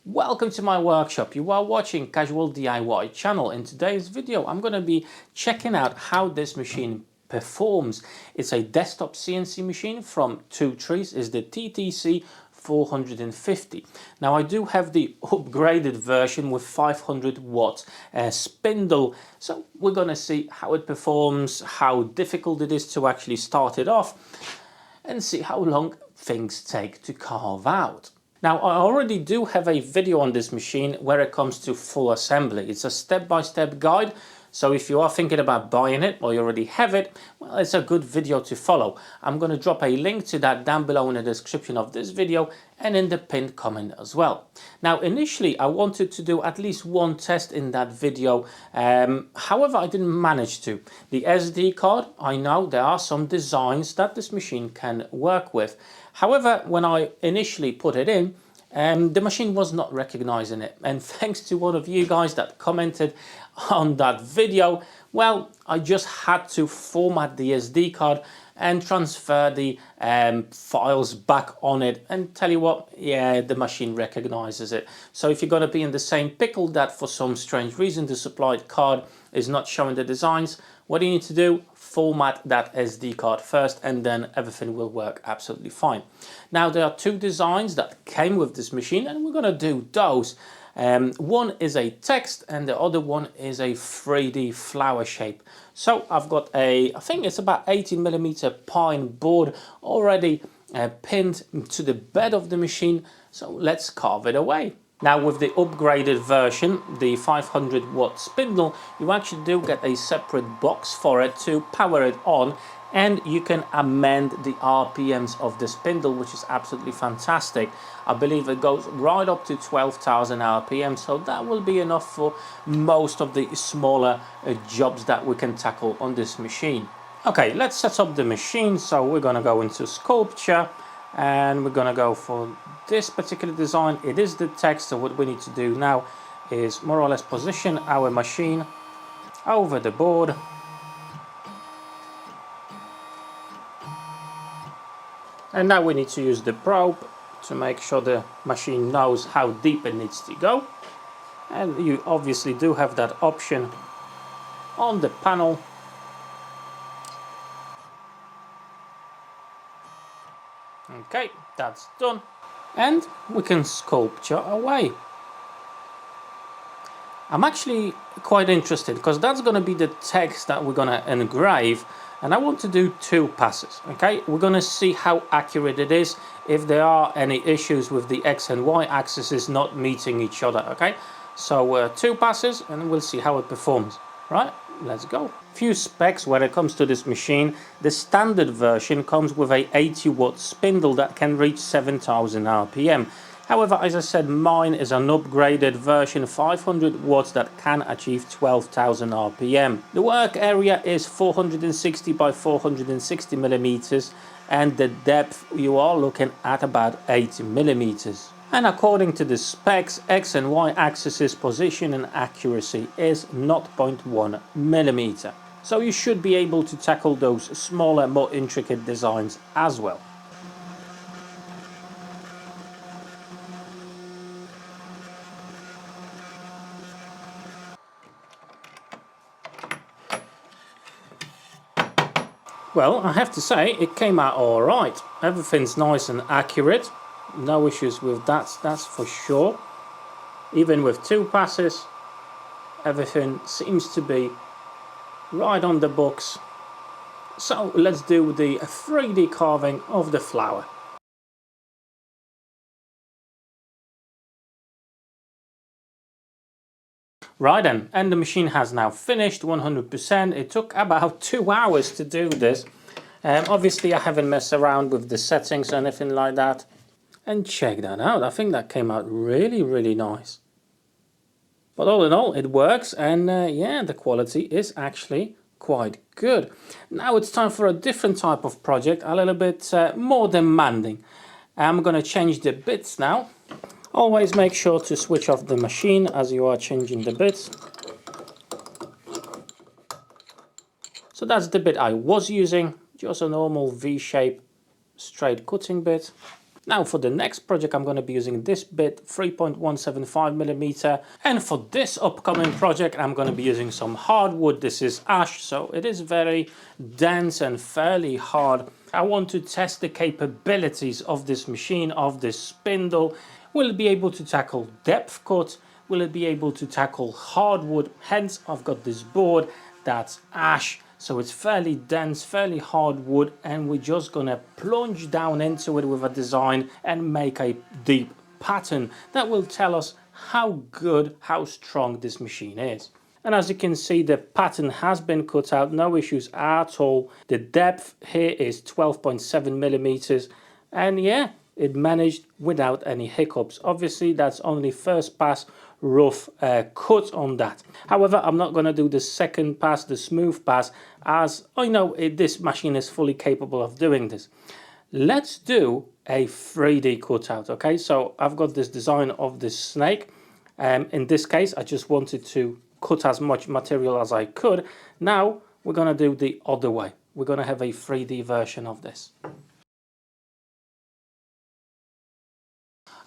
Welcome to my workshop. You are watching Casual DIY channel. In today's video I'm going to be checking out how this machine performs. It's a desktop CNC machine from Two Trees. It's the TTC-450. Now I do have the upgraded version with 500 watt spindle, so we're going to see how it performs, how difficult it is to actually start it off, and see how long things take to carve out. Now I already do have a video on this machine where it comes to full assembly. It's a step-by-step guide, so if you are thinking about buying it or you already have it, well, it's a good video to follow. I'm going to drop a link to that down below in the description of this video and in the pinned comment as well. Now initially I wanted to do at least one test in that video, however I didn't manage to. The SD card, I know there are some designs that this machine can work with. However, when I initially put it in, the machine was not recognizing it, and thanks to one of you guys that commented on that video, well, I just had to format the SD card and transfer the files back on it, and tell you what, yeah, the machine recognizes it. So if you're going to be in the same pickle that for some strange reason the supplied card is not showing the designs, what do you need to do? Format that SD card first, and then everything will work absolutely fine. Now there are two designs that came with this machine, and we're going to do those. One is a text and the other one is a 3D flower shape. So I've got I think it's about 18mm pine board already pinned to the bed of the machine, so let's carve it away. Now with the upgraded version, the 500 watt spindle, you actually do get a separate box for it to power it on, and you can amend the RPMs of the spindle, which is absolutely fantastic. I believe it goes right up to 12,000 RPM, so that will be enough for most of the smaller jobs that we can tackle on this machine. Okay, let's set up the machine. So we're going to go into sculpture, and we're going to go for this particular design. It is the text, so what we need to do now is more or less position our machine over the board. And now we need to use the probe to make sure the machine knows how deep it needs to go. And you obviously do have that option on the panel. Okay, that's done. And we can sculpture away. I'm actually quite interested because that's going to be the text that we're going to engrave, and I want to do two passes. Okay, we're going to see how accurate it is, if there are any issues with the X and Y axes not meeting each other. Okay, so two passes and we'll see how it performs. Right, let's go. Few specs when it comes to this machine. The standard version comes with a 80 watt spindle that can reach 7,000 RPM. However, as I said, mine is an upgraded version, 500 watts, that can achieve 12,000 RPM. The work area is 460 by 460 millimeters, and the depth you are looking at about 80 millimeters. And according to the specs, X and Y axis position and accuracy is 0.1 millimeter. So you should be able to tackle those smaller, more intricate designs as well. Well, I have to say it came out alright. Everything's nice and accurate. No issues with that, that's for sure. Even with two passes, everything seems to be right on the books. So let's do the 3D carving of the flower. Right then, and the machine has now finished 100%. It took about 2 hours to do this. Obviously I haven't messed around with the settings or anything like that. And check that out, I think that came out really nice. But all in all, it works, and yeah, the quality is actually quite good. Now it's time for a different type of project, a little bit more demanding. I'm going to change the bits now. Always make sure to switch off the machine as you are changing the bits. So that's the bit I was using, just a normal V-shape straight cutting bit. Now for the next project I'm going to be using this bit, 3.175mm, and for this upcoming project I'm going to be using some hardwood. This is ash, so it is very dense and fairly hard. I want to test the capabilities of this machine, of this spindle. Will it be able to tackle depth cut? Will it be able to tackle hardwood? Hence I've got this board that's ash. So it's fairly dense, fairly hard wood, and we're just gonna plunge down into it with a design and make a deep pattern that will tell us how good, how strong this machine is. And as you can see, the pattern has been cut out, no issues at all. The depth here is 12.7mm, and yeah, it managed without any hiccups. Obviously that's only first pass rough cut on that. However, I'm not going to do the second pass, the smooth pass, as I know this machine is fully capable of doing this. Let's do a 3D cutout. Okay, so I've got this design of this snake. In this case I just wanted to cut as much material as I could. Now we're going to do the other way. We're going to have a 3D version of this.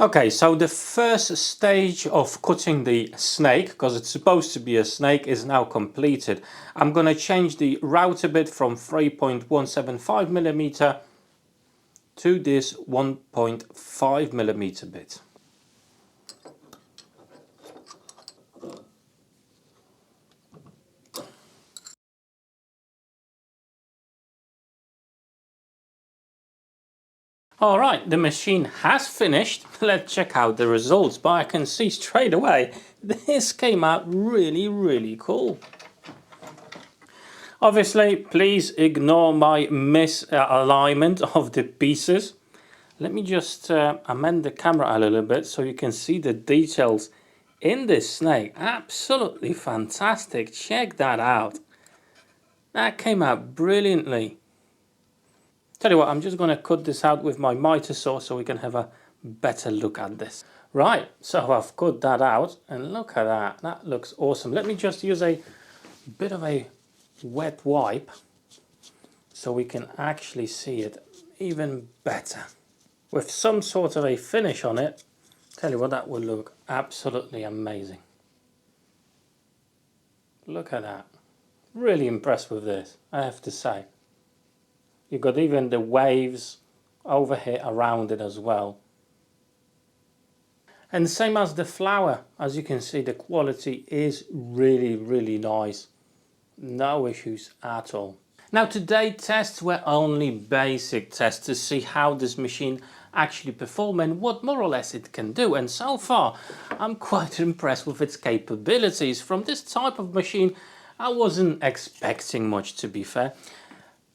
Okay, so the first stage of cutting the snake, because it's supposed to be a snake, is now completed. I'm going to change the route a bit from 3.175mm to this 1.5mm bit. Alright, the machine has finished. Let's check out the results, but I can see straight away this came out really cool. Obviously, please ignore my misalignment of the pieces. Let me just amend the camera a little bit so you can see the details in this snake. Absolutely fantastic. Check that out. That came out brilliantly. Tell you what, I'm just going to cut this out with my miter saw so we can have a better look at this. Right, so I've cut that out and look at that. That looks awesome. Let me just use a bit of a wet wipe so we can actually see it even better. With some sort of a finish on it, tell you what, that will look absolutely amazing. Look at that. Really impressed with this, I have to say. You've got even the waves over here around it as well. And same as the flower, as you can see, the quality is really nice. No issues at all. Now today's tests were only basic tests to see how this machine actually performs and what more or less it can do. And so far, I'm quite impressed with its capabilities. From this type of machine, I wasn't expecting much, to be fair.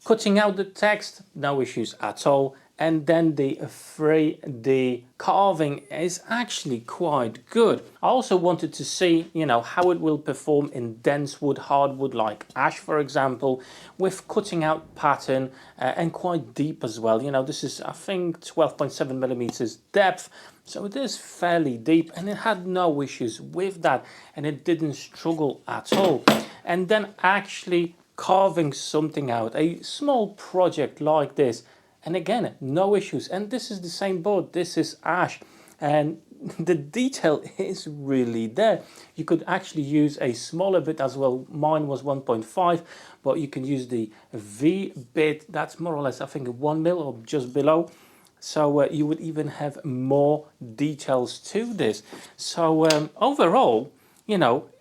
Cutting out the text, no issues at all. And then the 3D carving is actually quite good. I also wanted to see, how it will perform in dense wood, hardwood like ash, for example, with cutting out pattern and quite deep as well. This is, I think, 12.7mm depth. So it is fairly deep and it had no issues with that and it didn't struggle at all. And then actually carving something out, a small project like this, and again, no issues. And this is the same board, this is ash, and the detail is really there. You could actually use a smaller bit as well. Mine was 1.5, but you can use the V bit, that's more or less, I think, 1 mil or just below. So you would even have more details to this. So overall,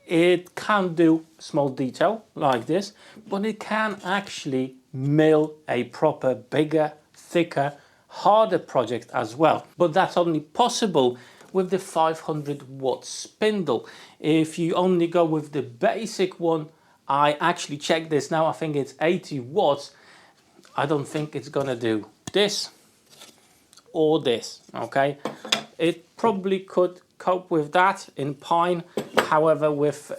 it can do small detail like this, but it can actually mill a proper, bigger, thicker, harder project as well. But that's only possible with the 500-watt spindle. If you only go with the basic one, I actually checked this now, I think it's 80 watts. I don't think it's gonna do this or this, okay? It probably could cope with that in pine. However, with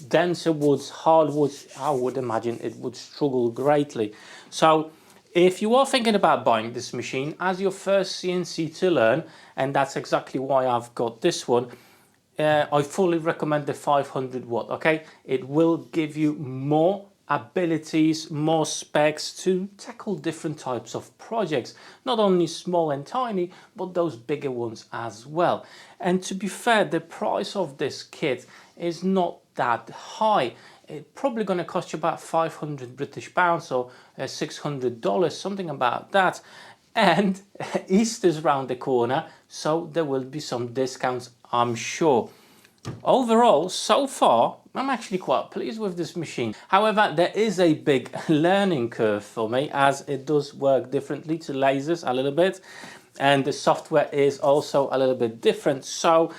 denser woods, hardwoods, I would imagine it would struggle greatly. So if you are thinking about buying this machine as your first CNC to learn, and that's exactly why I've got this one, I fully recommend the 500 watt, okay? It will give you more abilities, more specs to tackle different types of projects, not only small and tiny, but those bigger ones as well. And to be fair, the price of this kit is not that high. It's probably going to cost you about 500 British pounds or $600, something about that. And Easter's round the corner, so there will be some discounts, I'm sure. Overall, so far, I'm actually quite pleased with this machine. However, there is a big learning curve for me, as it does work differently to lasers a little bit, and the software is also a little bit different. So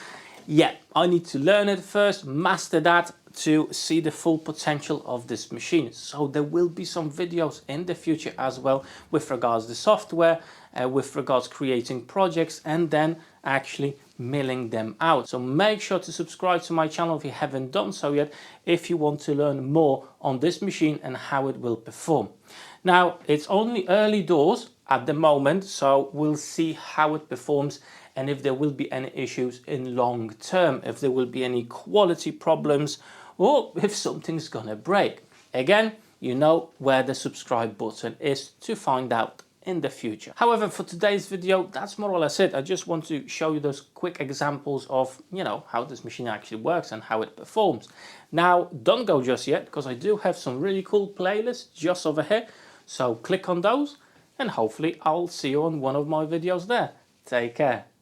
yeah, I need to learn it first, master that, to see the full potential of this machine. So there will be some videos in the future as well with regards to software, with regards creating projects, and then actually milling them out. So make sure to subscribe to my channel if you haven't done so yet, if you want to learn more on this machine and how it will perform. Now, it's only early doors at the moment, so we'll see how it performs and if there will be any issues in long term, if there will be any quality problems, or if something's gonna break. Again, you know where the subscribe button is to find out in the future. However, for today's video, that's more or less it. I just want to show you those quick examples of, you know, how this machine actually works and how it performs. Now, don't go just yet, because I do have some really cool playlists just over here. So click on those and hopefully I'll see you on one of my videos there. Take care.